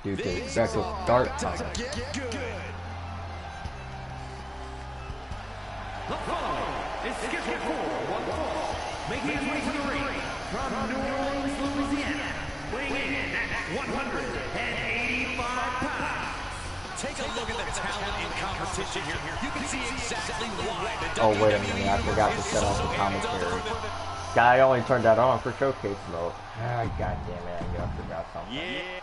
Due to excessive start time. The following is scheduled for one fall, making his way to the ring from New Orleans, Louisiana, weighing in at 185 pounds. Take a look at the talent in competition here. You can see exactly why the Oh, wait a minute, I forgot to set off the commentary. I only turned that on for showcase mode. Ah, god damn it, I knew I forgot something. Yeah.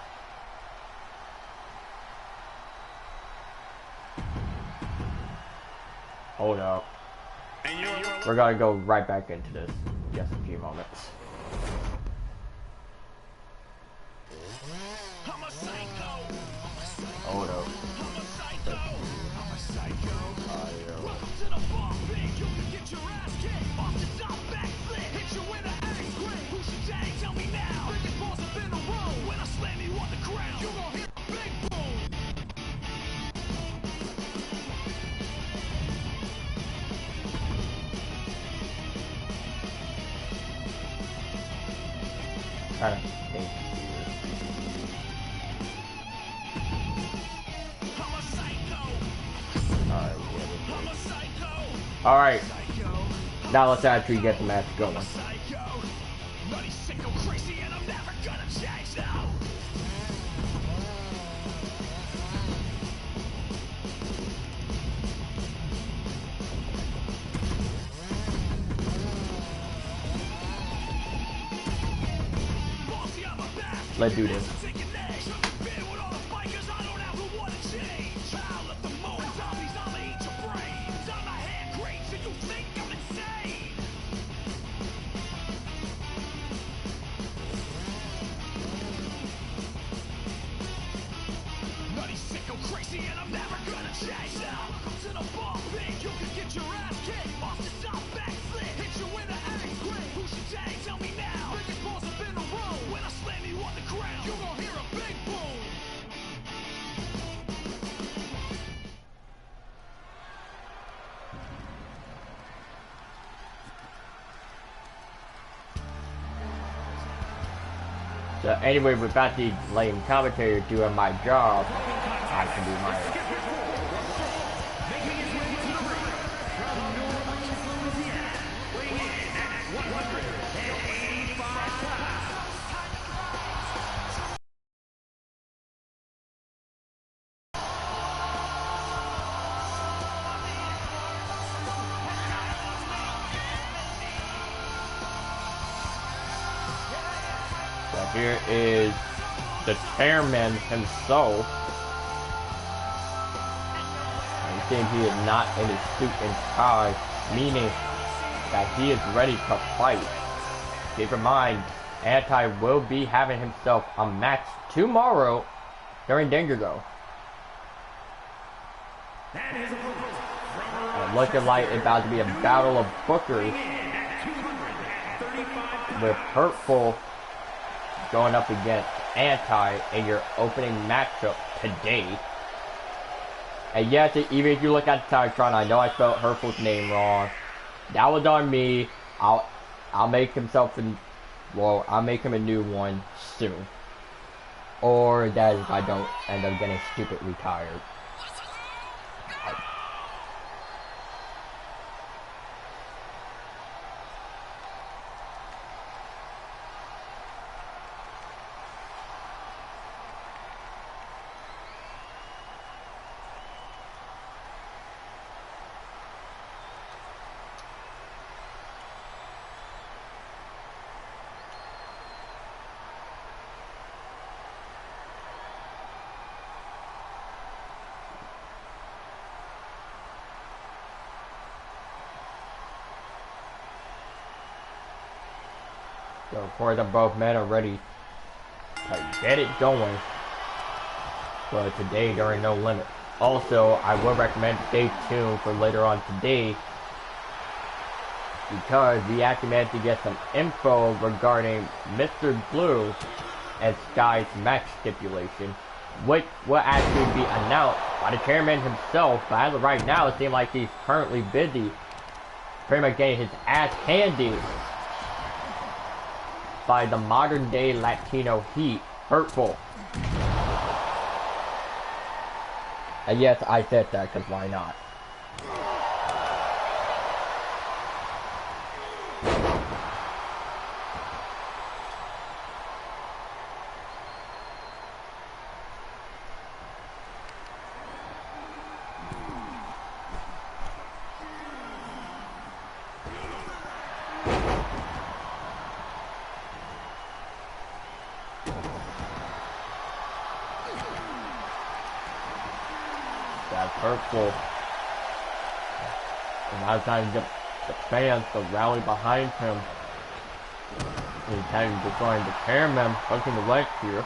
Hold up. We're gonna go right back into this in just a few moments. Hold up. Kind of think. Alright. Now let's actually get the match going. Let's do this. So anyway, without the lame commentator doing my job, I can do my own. Here is the chairman himself. It seems he is not in his suit and tie, meaning that he is ready to fight. Keep in mind, Anti will be having himself a match tomorrow during Danger Go. And looking like it's about to be a battle of bookers with Hurtful going up against Anti in your opening matchup today. And yes, even if you look at the Titantron, I know I spelled Hurtful's name wrong. That was on me. I'll make himself I'll make him a new one soon. Or that if I don't end up getting stupidly tired. So of course both men are ready to get it going for today during No Limit. Also, I will recommend to stay tuned for later on today because we actually managed to get some info regarding Mr. Blue and Sky's match stipulation, which will actually be announced by the chairman himself. But as of right now, it seems like he's currently busy pretty much getting his ass handed by the modern day Latino heat, Hurtful. And yes, I said that because why not? That's hurtful. And now it's time to get the fans to rally behind him. He's having to trying to cameraman punching the leg here.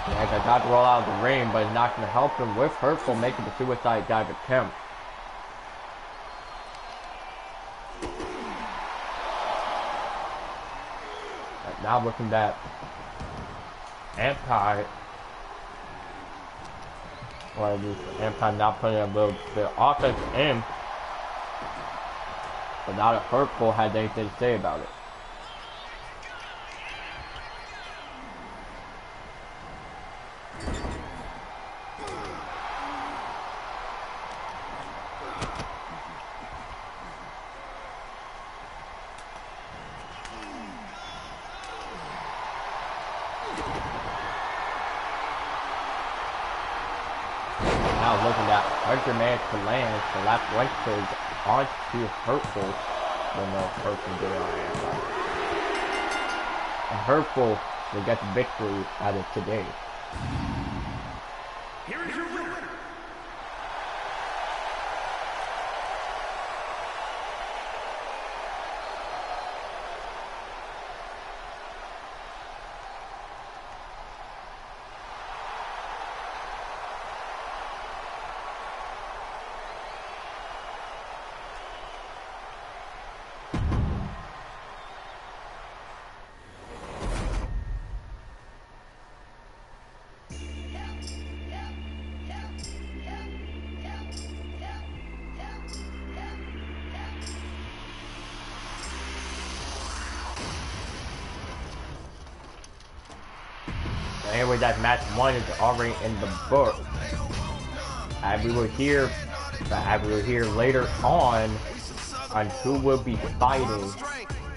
Yeah, I got to roll out of the ring, but it's not going to help him with Hurtful making the suicide dive attempt. And now looking at anti, or at least anti not putting a little bit of offense in, but not if Hurtful had anything to say about it. Now looking at Hunter managed to land the left right toes onto Hurtful. Don't know if Hurtful did it or and Hurtful will get the victory out of today. Here is your winner. Anyway, that match 1 is already in the book. And we will hear later on who will be fighting,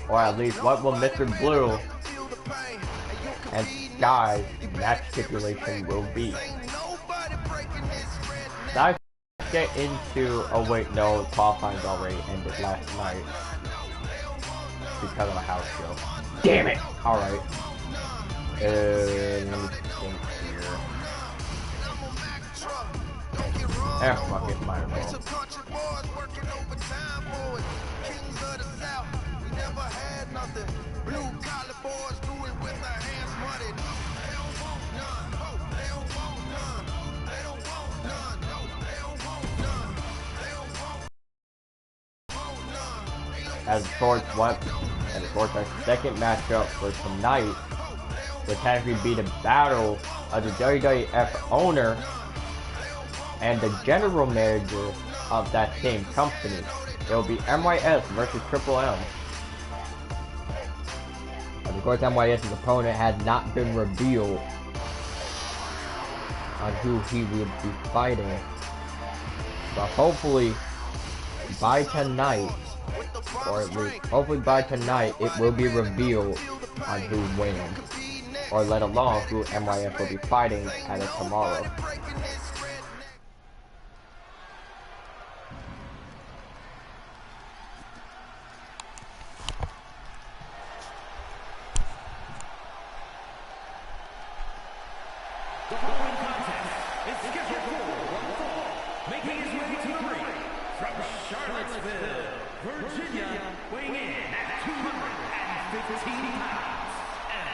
or at least what will Mr. Blue and Sky's match stipulation will be. Let's get into, oh wait, no, qualifying's already ended last night because of a house show. Damn it! Alright. Let me think here. Fuck it, might as well. As towards our second matchup for tonight, would technically be the battle of the WWF owner and the general manager of that same company. It will be MYS versus Triple M. Of course, MYS's opponent had not been revealed on who he would be fighting, but hopefully by tonight, or at least hopefully by tonight, it will be revealed on who wins, or let alone who MYS will be fighting as of tomorrow. The following contest is scheduled for one fall, making his way to the ring from Charlottesville, Virginia, weighing in at 215 pounds, and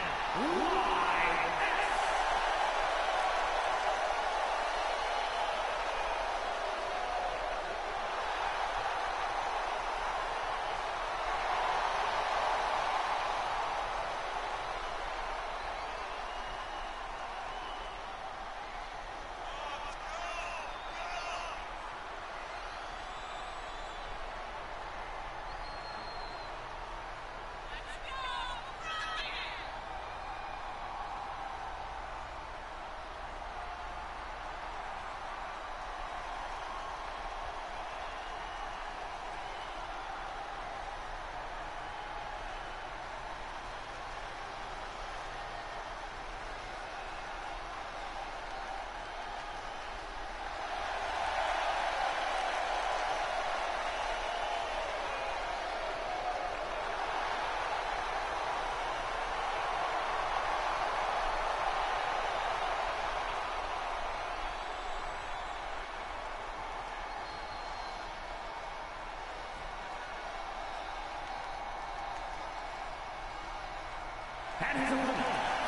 And his opponent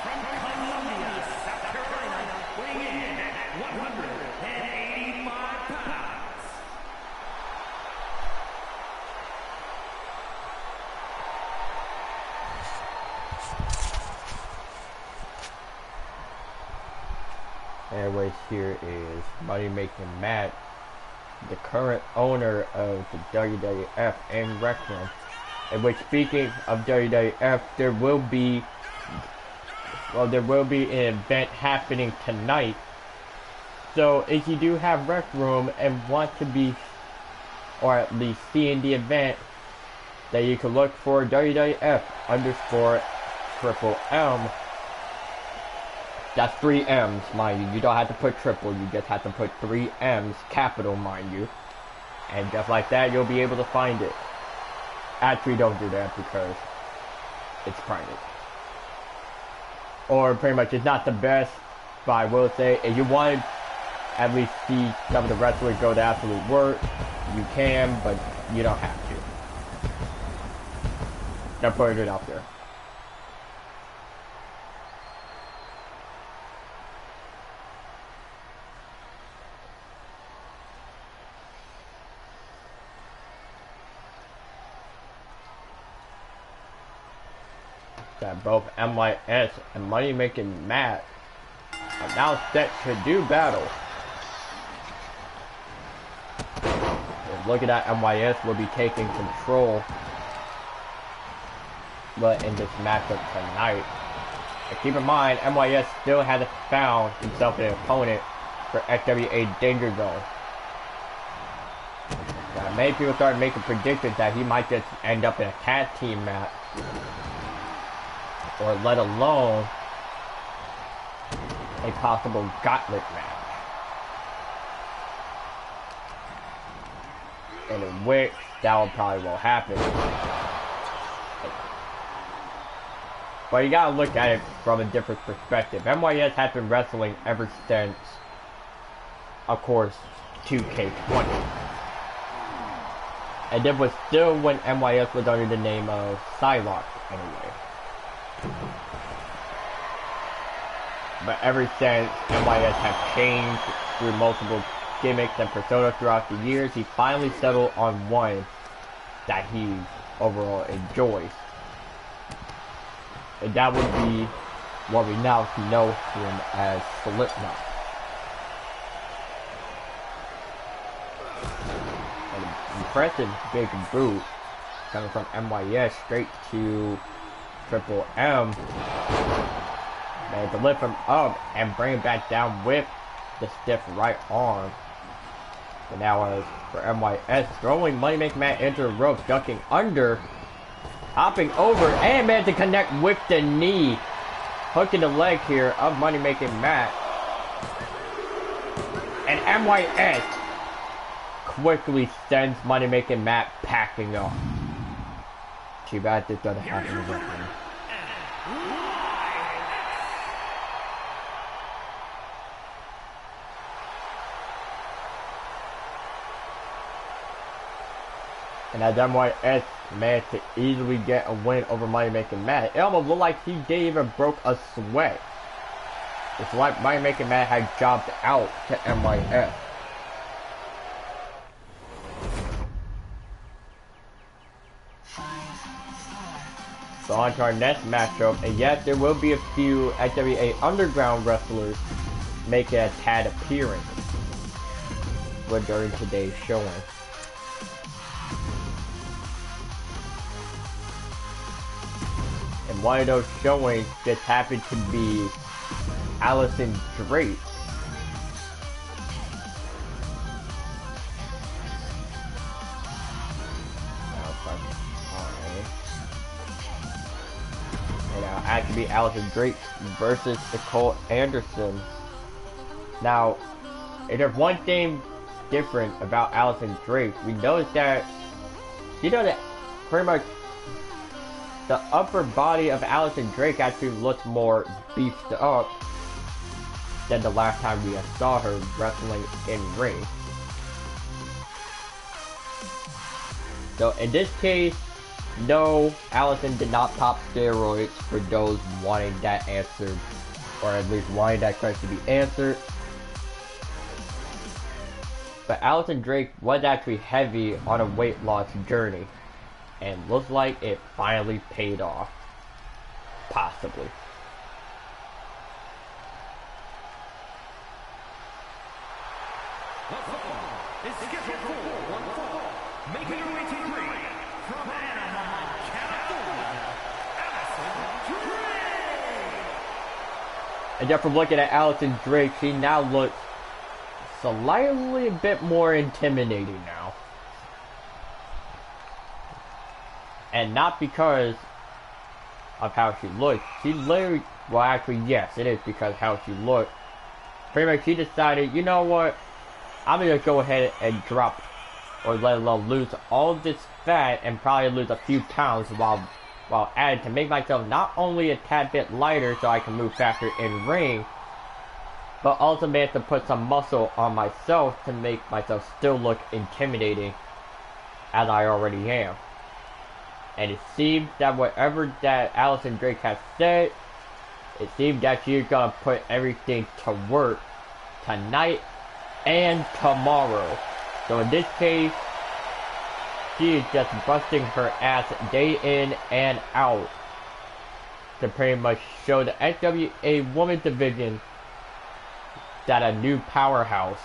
from Columbia, South Carolina, weighing in at 185 pounds. Anyways, here is Money Making Matt, the current owner of the WWF and Rec Room. In which, speaking of WWF, there will be an event happening tonight. So if you do have Rec Room and want to be, or at least seeing the event, then you can look for WWF_M. That's 3 M's, mind you. You don't have to put triple, you just have to put 3 M's, capital, mind you. And just like that, you'll be able to find it. Actually, don't do that because it's private. Or pretty much, it's not the best, but I will say, if you want to at least see some of the wrestlers go to absolute work, you can, but you don't have to. I'm putting it out there. That both MYS and Money Making Matt are now set to do battle. And looking at MYS will be taking control, but in this matchup tonight. And keep in mind, MYS still hasn't found himself an opponent for FWA Danger Zone. Now, many people started making predictions that he might just end up in a tag team match, or let alone a possible gauntlet match, and in which that will probably will happen. But you gotta look at it from a different perspective. MYS has been wrestling ever since, of course, 2K20. And it was still when MYS was under the name of Psylocke, anyway. But ever since MYS have changed through multiple gimmicks and personas throughout the years, he finally settled on one that he overall enjoys. And that would be what we now know him as Slipknot. An impressive big boot coming from MYS straight to Triple M. Man, to lift him up and bring him back down with the stiff right arm. But now for MYS, throwing Money Making Matt into the rope, ducking under, hopping over, and man to connect with the knee. Hooking the leg here of Money Making Matt. And MYS quickly sends Money Making Matt packing up. Too bad this doesn't happen again. And as MYS managed to easily get a win over Money Making Matt, it almost looked like he didn't even broke a sweat. It's like Money Making Matt had jobbed out to MYS. So on to our next matchup, and yes, there will be a few FWA Underground wrestlers making a tad appearance during today's showing. And one of those showings just happened to be Allison Drake. Actually, Allison Drake versus Nicole Anderson. Now, if there's one thing different about Allison Drake, we noticed that she doesn't pretty much. The upper body of Allison Drake actually looks more beefed up than the last time we saw her wrestling in ring. So in this case, No, Allison did not pop steroids for those wanting that answered, or at least wanting that question to be answered. But Allison Drake was actually heavy on a weight loss journey, and looks like it finally paid off. Possibly. The fall is scheduled for one fall. Making her way to the ring from Anaheim, California, Allison Drake. And just from looking at Allison Drake, she now looks slightly a bit more intimidating now. And not because of how she looks. She literally, well actually yes, it is because how she looked. Pretty much she decided, you know what, I'm gonna go ahead and drop, or let alone lose all this fat and probably lose a few pounds while adding to make myself not only a tad bit lighter so I can move faster in ring, but also may have to put some muscle on myself to make myself still look intimidating as I already am. And it seems that whatever that Allison Drake has said, it seems that she's gonna put everything to work tonight and tomorrow. So in this case, she is just busting her ass day in and out to pretty much show the SWA Women's Division that a new powerhouse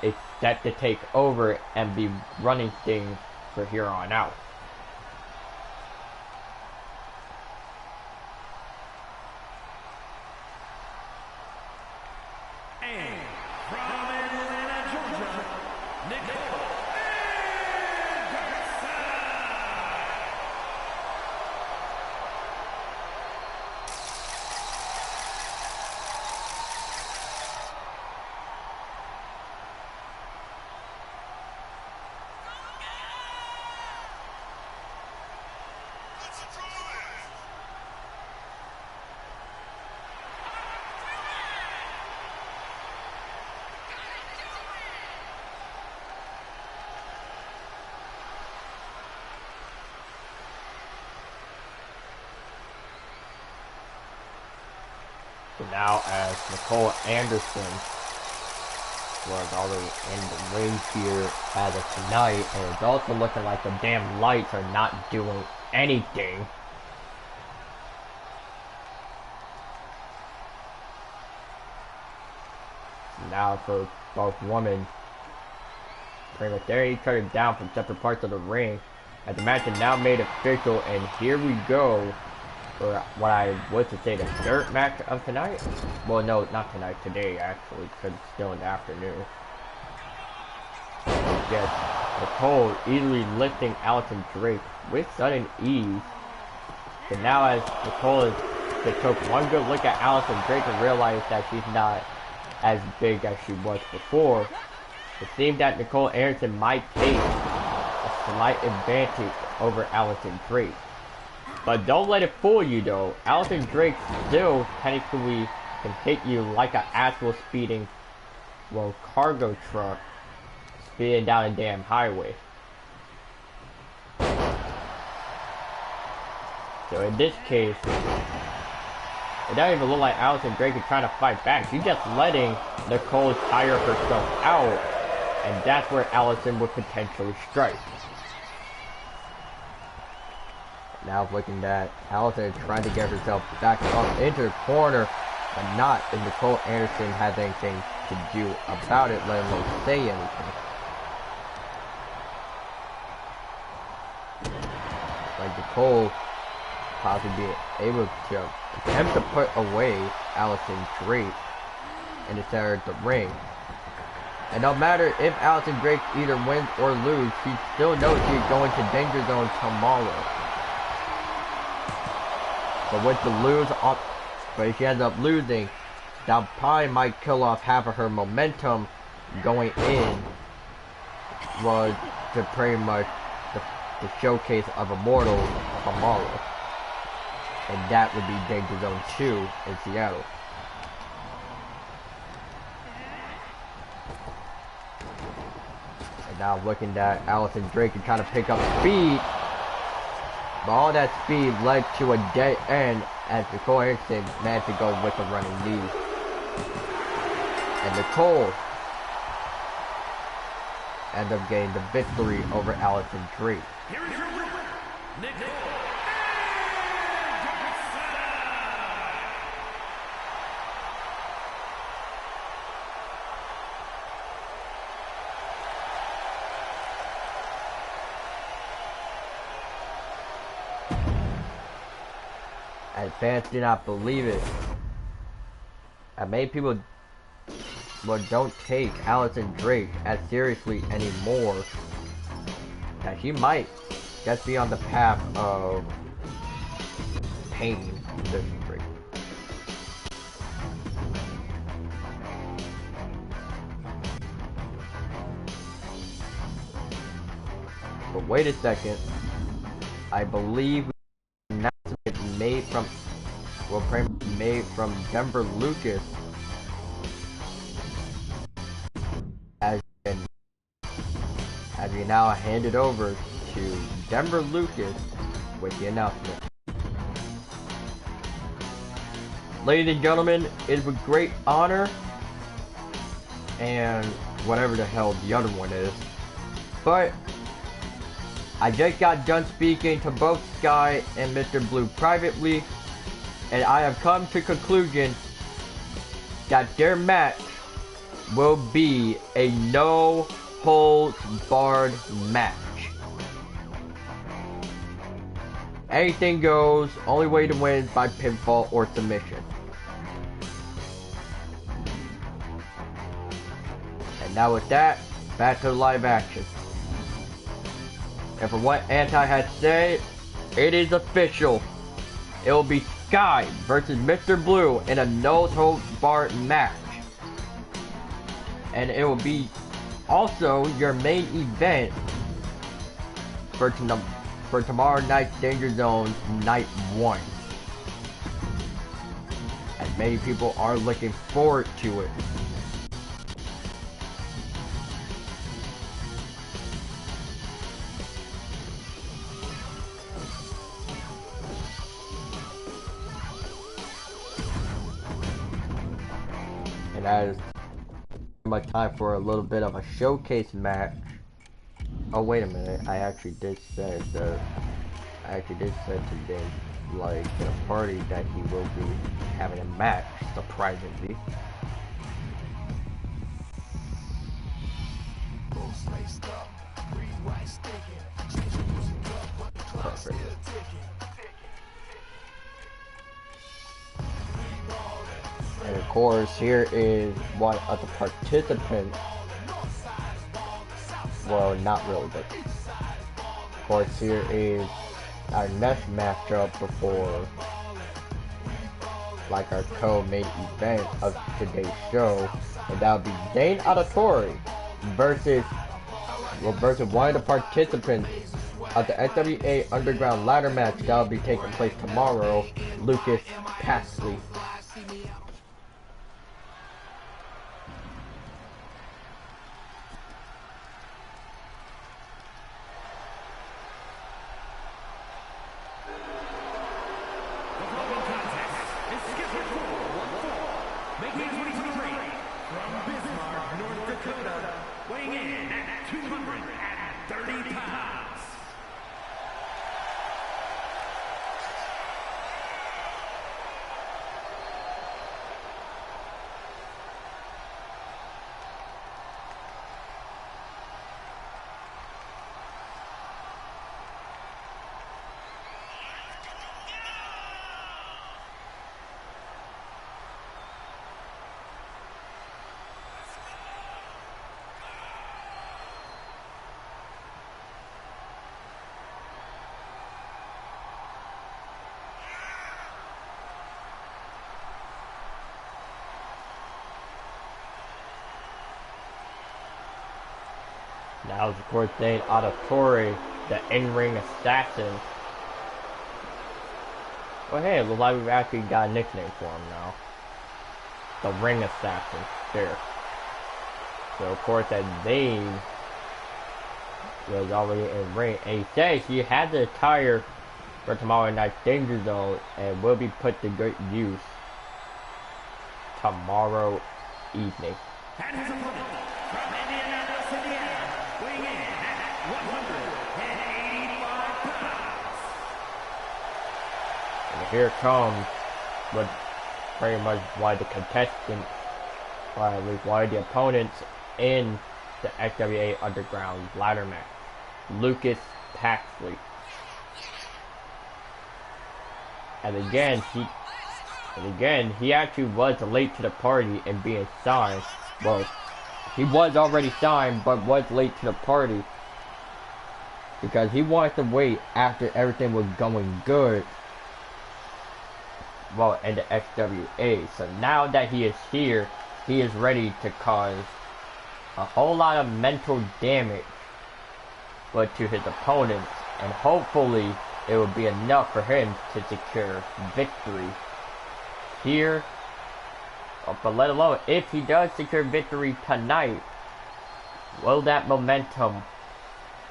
is set to take over and be running things for here on out. And from Atlanta, Georgia, Nicole Anderson. So now as Nicole Anderson was already in the ring here as of tonight, and it's also looking like the damn lights are not doing anything. Now for both women, pretty much they're each other down from separate parts of the ring. As the match is now made official, and here we go for what I was to say the third match of tonight. Well, no, not tonight, today actually, because it's still in the afternoon. Yes, Nicole easily lifting Allison Drake with sudden ease. But now as Nicole took one good look at Allison Drake and realized that she's not as big as she was before, it seemed that Nicole Anderson might take a slight advantage over Allison Drake. But don't let it fool you though, Allison Drake still technically can hit you like an actual speeding, well, cargo truck speeding down a damn highway. So in this case, it doesn't even look like Allison Drake is trying to fight back. She's just letting Nicole tire herself out, and that's where Allison would potentially strike. Now looking at Allison trying to get herself back up into the corner, but not if Nicole Anderson has anything to do about it, let alone say anything. Like Nicole possibly being able to attempt to put away Allison Drake in the center of the ring. And no matter if Allison Drake either wins or loses, she still knows she's going to danger zone tomorrow. But if she ends up losing, that probably might kill off half of her momentum going in, was to pretty much the showcase of Immortal tomorrow. And that would be Danger Zone 2 in Seattle. And now looking at Allison Drake and trying to pick up speed. But all that speed led to a dead end as Nicole Erickson managed to go with a running knee. And Nicole ended up getting the victory over Allison Drake. Here is your winner, Nicole. And fans did not believe it. And many people don't take Allison Drake as seriously anymore. That she might just be on the path of pain this Drake. But wait a second. I believe made from Denver Lucas as we now hand it over to Denver Lucas with the announcement. Ladies and gentlemen, it is with great honor and whatever the hell the other one is, but I just got done speaking to both Sky and Mr. Blue privately, and I have come to conclusion that their match will be a no-holds-barred match. Anything goes, only way to win is by pinfall or submission. And now with that, back to the live action. And from what Anti had said, it is official. It will be Sky versus Mr. Blue in a no-holds-barred match. And it will be also your main event for tomorrow night's Danger Zone Night 1. And many people are looking forward to it. That is my time for a little bit of a showcase match. Oh wait a minute, I actually did say today, like at a party, that he will be having a match, surprisingly. Perfect. And of course, here is one of the participants. Well, not really, but of course, here is our next matchup before, like, our co-main event of today's show, and that would be Zane Auditore versus one of the participants of the SWA Underground Ladder match that will be taking place tomorrow, Lucas Pasley. Now, of course, Zane Auditore, the in-ring assassin. Well, hey, it looks like we've actually got a nickname for him now. The Ring Assassin. There. So, of course, that Zane was already in ring. And he says he had to retire for tomorrow night's Danger Zone and will be put to good use tomorrow evening. And his opponent from Indianapolis, Indiana, weighing in at 185 pounds. And here comes what pretty much why the contestants, or at least why the opponents in the XWA Underground ladder match. Lucas Paxley. And again, he actually was late to the party and being signed. Well, he was already signed, but was late to the party because he wanted to wait after everything was going good. Well, in the XWA. So now that he is here, he is ready to cause a whole lot of mental damage, but to his opponents, and hopefully it will be enough for him to secure victory here. But let alone if he does secure victory tonight, will that momentum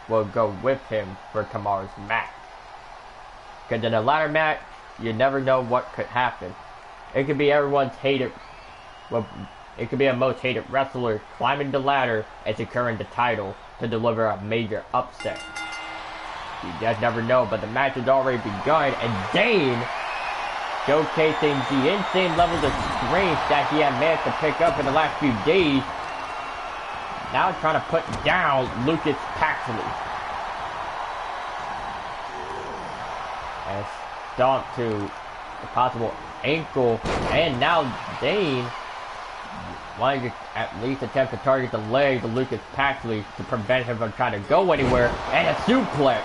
will go with him for tomorrow's match? Because in a ladder match, you never know what could happen. It could be everyone's hated, well, it could be a most hated wrestler climbing the ladder and securing the title to deliver a major upset. You just never know, but the match has already begun, and Dane, showcasing the insane levels of strength that he had managed to pick up in the last few days, now trying to put down Lucas Paxley. And stomp to a possible ankle, and now Dane wanting to at least attempt to target the legs of Lucas Paxley to prevent him from trying to go anywhere, and a suplex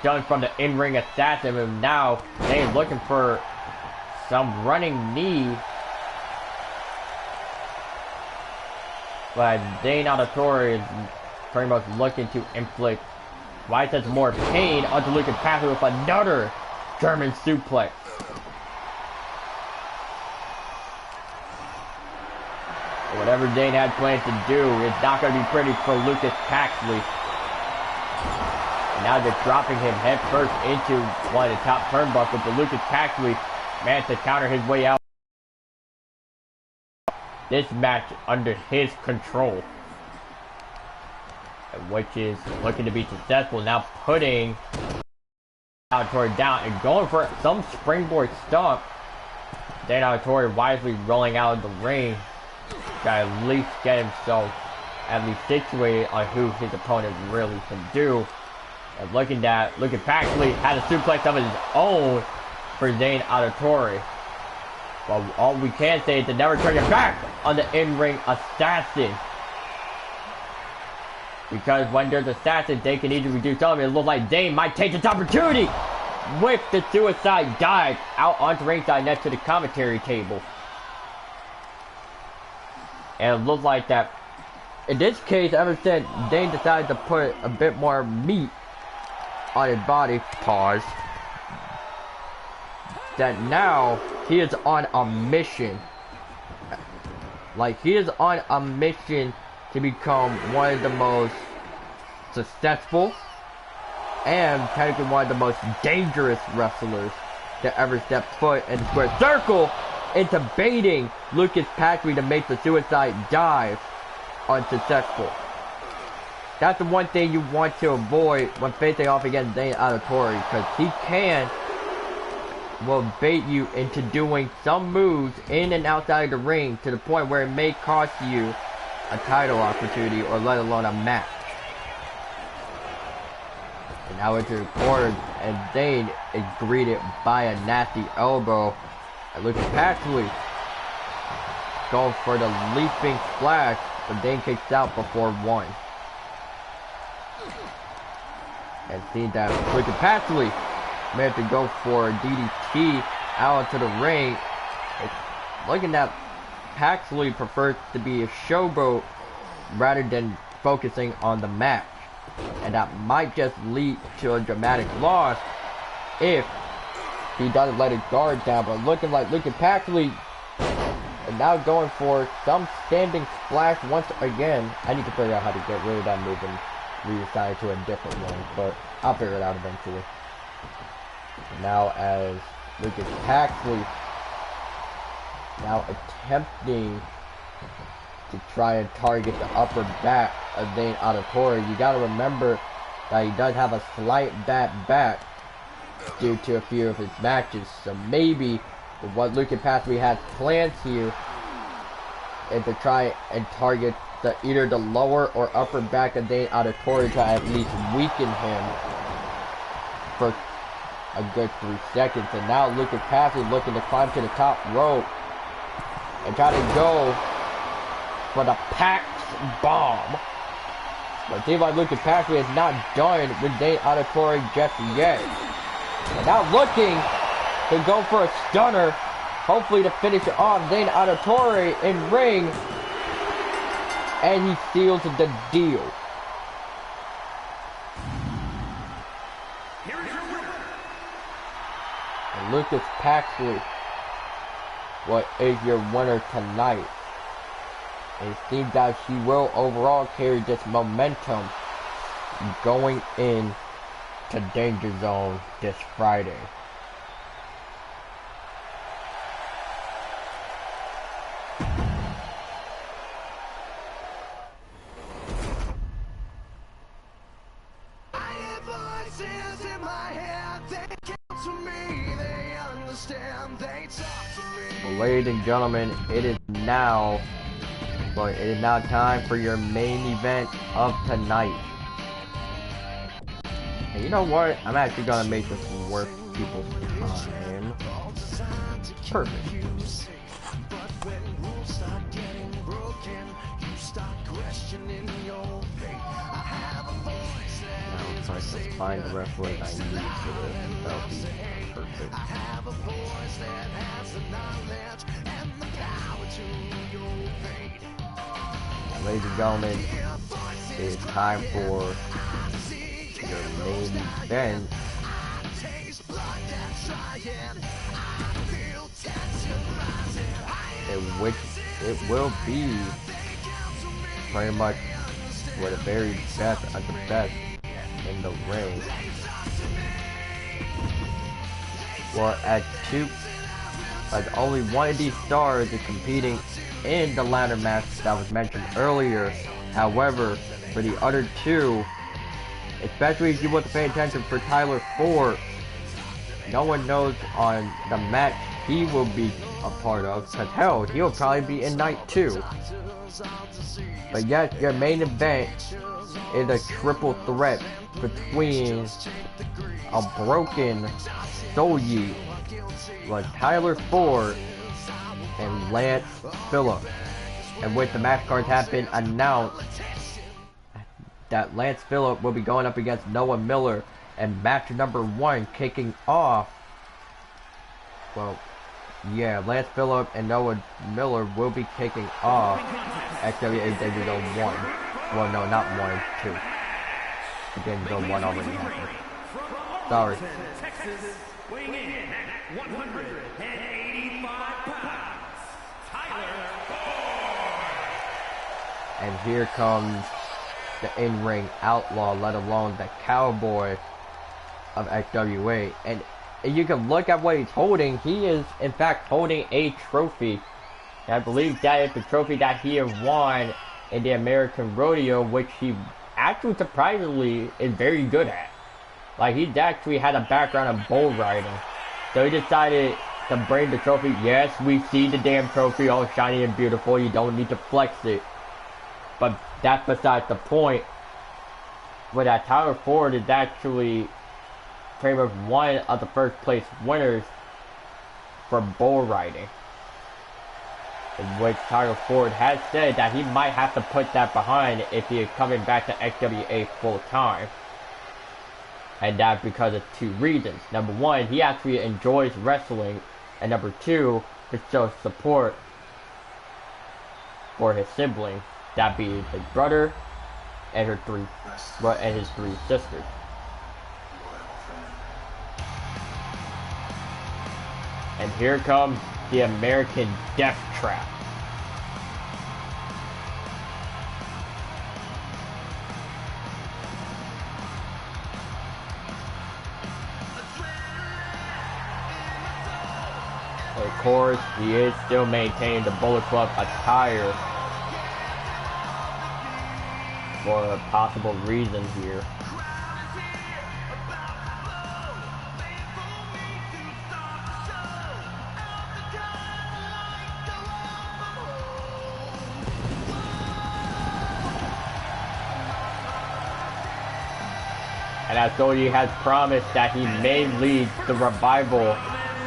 done from the in-ring assassin, and now Dane looking for some running knee, but Dane Auditore is pretty much looking to inflict why says more pain onto Lucas Paxley with another German suplex. Whatever Dane had plans to do, it's not going to be pretty for Lucas Paxley. And now they're dropping him head first into one of the top turnbuckles, but Lucas Paxley managed to counter his way out. This match under his control, which is looking to be successful, now putting Auditore down and going for some springboard stomp. Dane Auditore wisely rolling out of the ring to at least get himself at least situated on who his opponent really can do. And looking at Lucas Paxley had a suplex of his own for Dane Auditore. Well, all we can say is to never turn your back on the in-ring assassin. Because when there's assassins, they can easily do something. It looks like Dane might take this opportunity with the suicide dive out onto ringside next to the commentary table. And it looks like that, in this case, ever since Dane decided to put a bit more meat on his body, pause, that now he is on a mission. Like, he is on a mission to become one of the most successful and technically one of the most dangerous wrestlers to ever step foot in the square circle, into baiting Lucas Paxley to make the suicide dive unsuccessful. That's the one thing you want to avoid when facing off against Dane Auditore, because he will bait you into doing some moves in and outside of the ring to the point where it may cost you a title opportunity or let alone a match. And now it's recorded, and Dane is greeted by a nasty elbow. And Lucas Paxley going for the leaping splash, but Dane kicks out before one. And see that Lucas Paxley managed to go for a DDT out into the ring. It's looking at Paxley prefers to be a showboat rather than focusing on the match. And that might just lead to a dramatic loss if he doesn't let his guard down. But looking like Lucas Paxley is now going for some standing splash once again. I need to figure out how to get rid of that move and reassign it to a different one, but I'll figure it out eventually. Now as Lucas Paxley now attempting to try and target the upper back of Dane Auditore. You gotta remember that he does have a slight bad back due to a few of his matches. So maybe what Lucas Paxley has planned here is to try and target either the lower or upper back of Dane Auditore to at least weaken him for a good 3 seconds. And now Lucas Paxley looking to climb to the top rope and try to go for the Pax bomb. But it seems like Lucas Paxley is not done with Dane Auditore just yet. And now looking to go for a stunner, hopefully to finish it off. Dane Auditore in ring, and he seals the deal. And Lucas Paxley, what is your winner tonight? And it seems that she will overall carry this momentum going in to Danger Zone this Friday. Well, ladies and gentlemen, it is now time for your main event of tonight. And you know what? I'm actually gonna make this worth people's time. Perfect. Now I'm trying to find the reference I need for this. That'll be perfect. Ladies and gentlemen, it is time for your main event. In which it will be pretty much for the very best of the best in the ring. Well, as only one of these stars is competing in the ladder match that was mentioned earlier. However, for the other two, especially if you want to pay attention for Tyler Ford, no one knows on the match he will be a part of, because hell, he'll probably be in night 2. But yes, your main event is a triple threat between a broken Soul Yeet with Tyler Ford and Lance Phillip, in which the match cards have been announced that Lance Phillip will be going up against Noah Miller, and match number 1 kicking off. Well, yeah, Lance Phillip and Noah Miller will be kicking off XWA Danger Zone 1. Well, no, not 1, 2. Danger Zone 1 already happened. Sorry. Weighing in at 185 pounds, Tyler Ford. And here comes the in-ring outlaw, let alone the cowboy of XWA. And you can look at what he's holding. He is, in fact, holding a trophy. And I believe that is the trophy that he has won in the American Rodeo, which he actually surprisingly is very good at. Like, he's actually had a background of bull riding. So he decided to bring the trophy. Yes, we see the damn trophy all shiny and beautiful. You don't need to flex it. But that's besides the point. But that Tyler Ford is actually pretty much one of the first place winners for bull riding. In which Tyler Ford has said that he might have to put that behind if he is coming back to XWA full time. And that's because of 2 reasons. Number 1, he actually enjoys wrestling. And number 2, to show support for his siblings. That be his brother and his 3 sisters. And here comes the American Death Trap. Of course, he is still maintaining the Bullet Club attire for a possible reason here. And as Soji has promised that he may lead the revival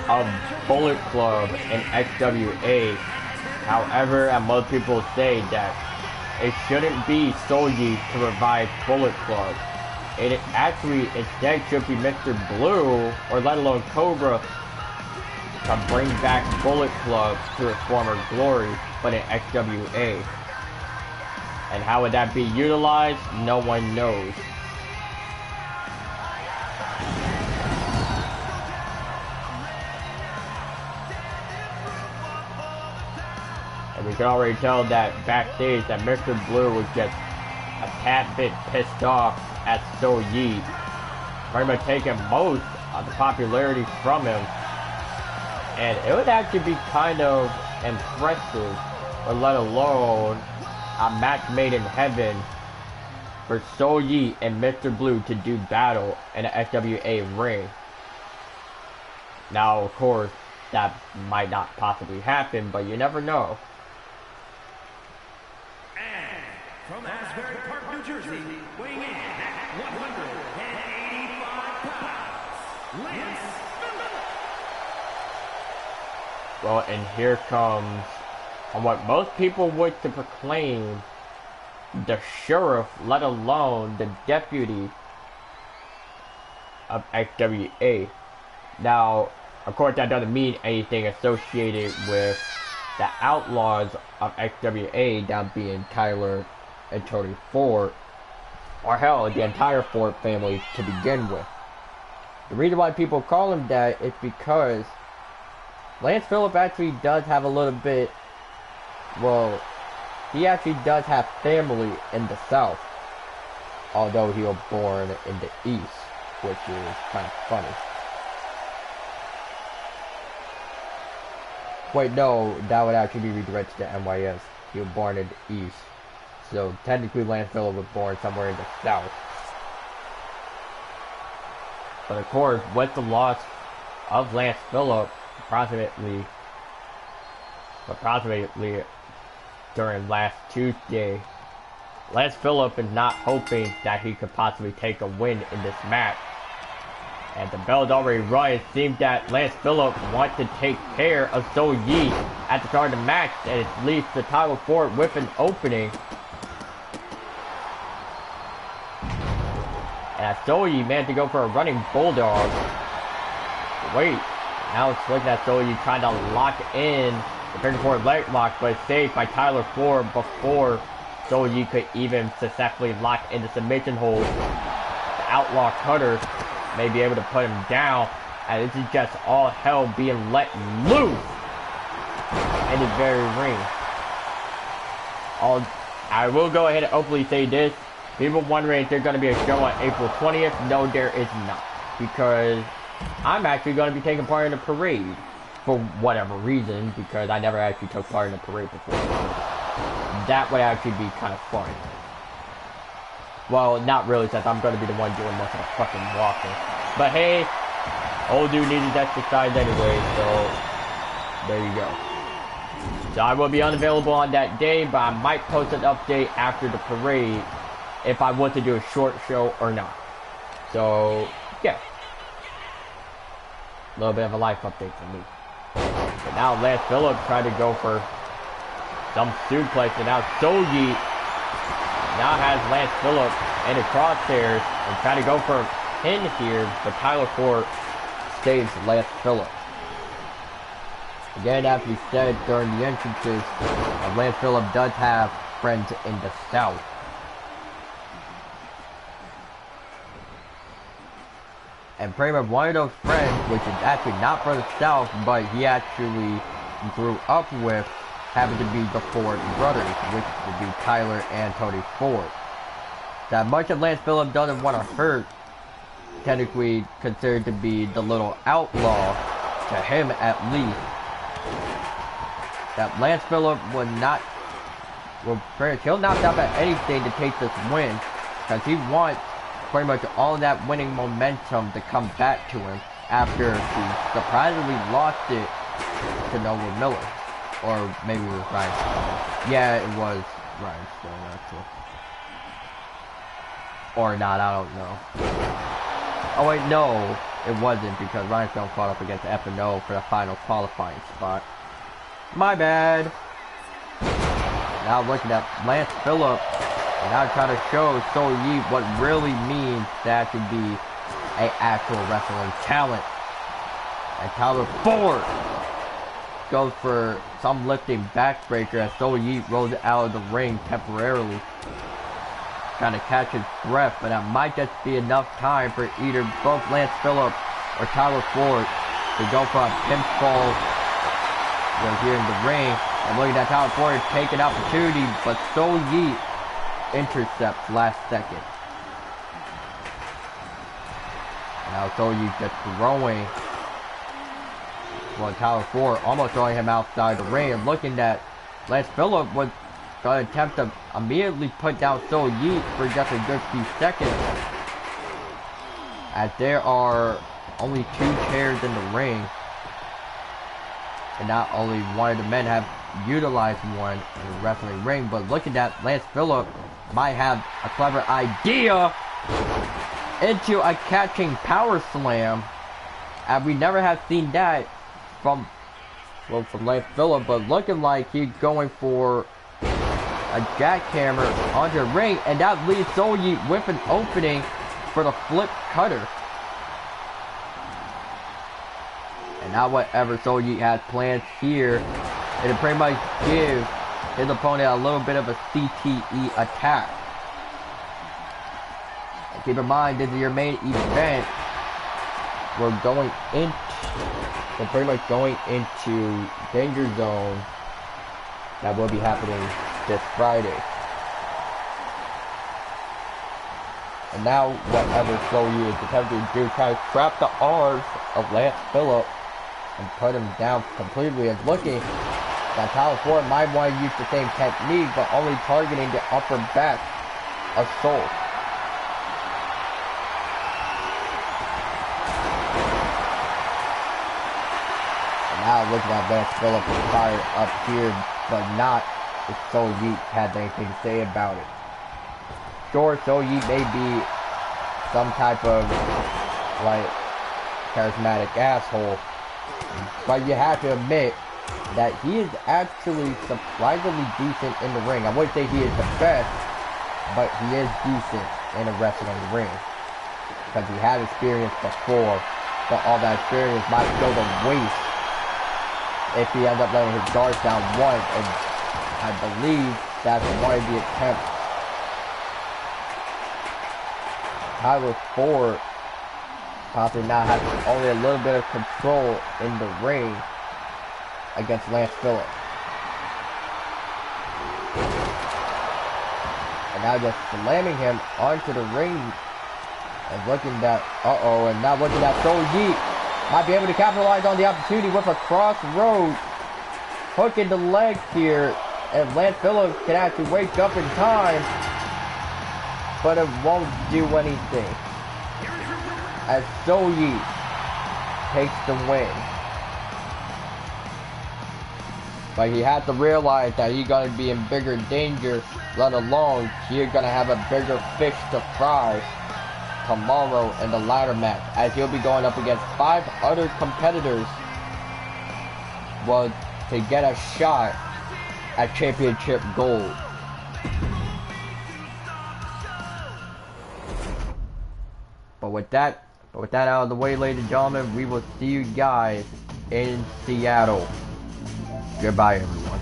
of Bullet Club in XWA. However, and most people say that it shouldn't be Soji to revive Bullet Club. It actually instead should be Mr. Blue, or let alone Cobra, to bring back Bullet Club to its former glory, but in XWA. And how would that be utilized? No one knows. And we can already tell that backstage that Mr. Blue was just a tad bit pissed off at So Yi, pretty much taking most of the popularity from him. And it would actually be kind of impressive, or let alone a match made in heaven, for So Yi and Mr. Blue to do battle in an SWA ring. Now, of course, that might not possibly happen, but you never know. And from Asbury Park, New Jersey, weighing in at 185 pounds, Lance Phillips. Well, and here comes, on what most people would to proclaim, the sheriff, let alone the deputy of XWA. Now, of course, that doesn't mean anything associated with the outlaws of XWA, that being Tyler and Tony Ford, or hell, the entire Ford family to begin with. The reason why people call him that is because Lance Phillips actually does have a little bit, well, he actually does have family in the South, although he was born in the East, which is kind of funny. Wait, no, that would actually be redirected to NYS. He was born in the East. So technically Lance Phillips was born somewhere in the South. But of course, with the loss of Lance Phillips, approximately during last Tuesday, Lance Phillips is not hoping that he could possibly take a win in this match. And the bell's already run. It seems that Lance Phillips wants to take care of So Yi at the start of the match, and it leaves the title forward with an opening. And as So Yi managed to go for a running bulldog. Wait, now it's looking at So Yi trying to lock in the figure four leg lock, but it's saved by Tyler Ford before So Yi could even successfully lock in the submission hold. The outlaw cutter may be able to put him down, and this is just all hell being let loose in the very ring. I will go ahead and openly say this. People wondering if there's going to be a show on April 20th. No, there is not. Because I'm actually going to be taking part in the parade. For whatever reason. Because I never actually took part in a parade before. That would actually be kind of fun. Well, not really, since I'm going to be the one doing most of the fucking walking. But hey, old dude needs his exercise anyway, so there you go. So I will be unavailable on that day, but I might post an update after the parade if I want to do a short show or not. So, yeah. A little bit of a life update for me. But now Lance Phillips tried to go for some suplex, and now So Yi now has Lance Phillips in the crosshairs and trying to go for a pin here, but Tyler Ford saves Lance Phillips. Again, as we said during the entrances, Lance Phillips does have friends in the South. And pretty much one of those friends, which is actually not from the South, but he actually grew up with, happened to be the Ford brothers, which would be Tyler and Tony Ford. That much of Lance Phillips doesn't want to hurt, technically considered to be the little outlaw, to him at least, that Lance Phillip he'll not stop at anything to take this win, because he wants pretty much all of that winning momentum to come back to him after he surprisingly lost it to Noah Miller. Or maybe it was Ryan Stone. Yeah, it was Ryan Stone, actually. Or not, I don't know. Oh wait, no, it wasn't, because Ryan Stone fought up against F&O for the final qualifying spot. My bad. Now looking at Lance Phillip, and now trying to show So Yi what really means to actually be an actual wrestling talent. And Tyler Ford goes for some lifting backbreaker as So Yi rolls out of the ring temporarily, trying to catch his breath, but that might just be enough time for either both Lance Phillip or Tyler Ford to go for a pinfall here in the ring. And looking at Tyler Ford take an opportunity, but So Yi intercepts last second. Now So Yi just throwing, well, Tyler Ford almost throwing him outside the ring, and looking at Lance Phillip was going to attempt to immediately put down So Yi for just a good few seconds, as there are only 2 chairs in the ring, and not only one of the men have utilized one in the wrestling ring, but looking at Lance Phillip might have a clever idea into a catching power slam, and we never have seen that from Lance Phillip, but looking like he's going for a jackhammer onto the ring, and that leaves So Yi with an opening for the flip cutter. And now whatever So Yi has planned here, it'll pretty much give his opponent a little bit of a CTE attack. And keep in mind, this is your main event. We're pretty much going into Danger Zone that will be happening this Friday. And now whatever So Yi is attempting to do, try to trap the arms of Lance Phillip and put him down completely, and looking that Tyler Ford might want to use the same technique, but only targeting the upper back of Soul. And now looking at Lance Phillip fired up here, but not if So Yi had anything to say about it. Sure, So Yi may be some type of like charismatic asshole, but you have to admit that he is actually surprisingly decent in the ring. I wouldn't say he is the best, but he is decent in a wrestling ring, because he had experience before, but all that experience might go to waste if he ends up letting his guards down once, and I believe that's one of the attempts. Tyler Ford possibly now has only a little bit of control in the ring against Lance Phillip. And now just slamming him onto the ring, and looking at, and now looking at So Yi might be able to capitalize on the opportunity with a crossroads hook in the legs here, and Lance Phillip can actually wake up in time, but it won't do anything, as So Yi takes the win. But he has to realize that he's going to be in bigger danger, let alone he's going to have a bigger fish to fry tomorrow in the ladder match, as he'll be going up against 5 other competitors to get a shot at championship gold. But with that out of the way, ladies and gentlemen, we will see you guys in Seattle. Goodbye, everyone.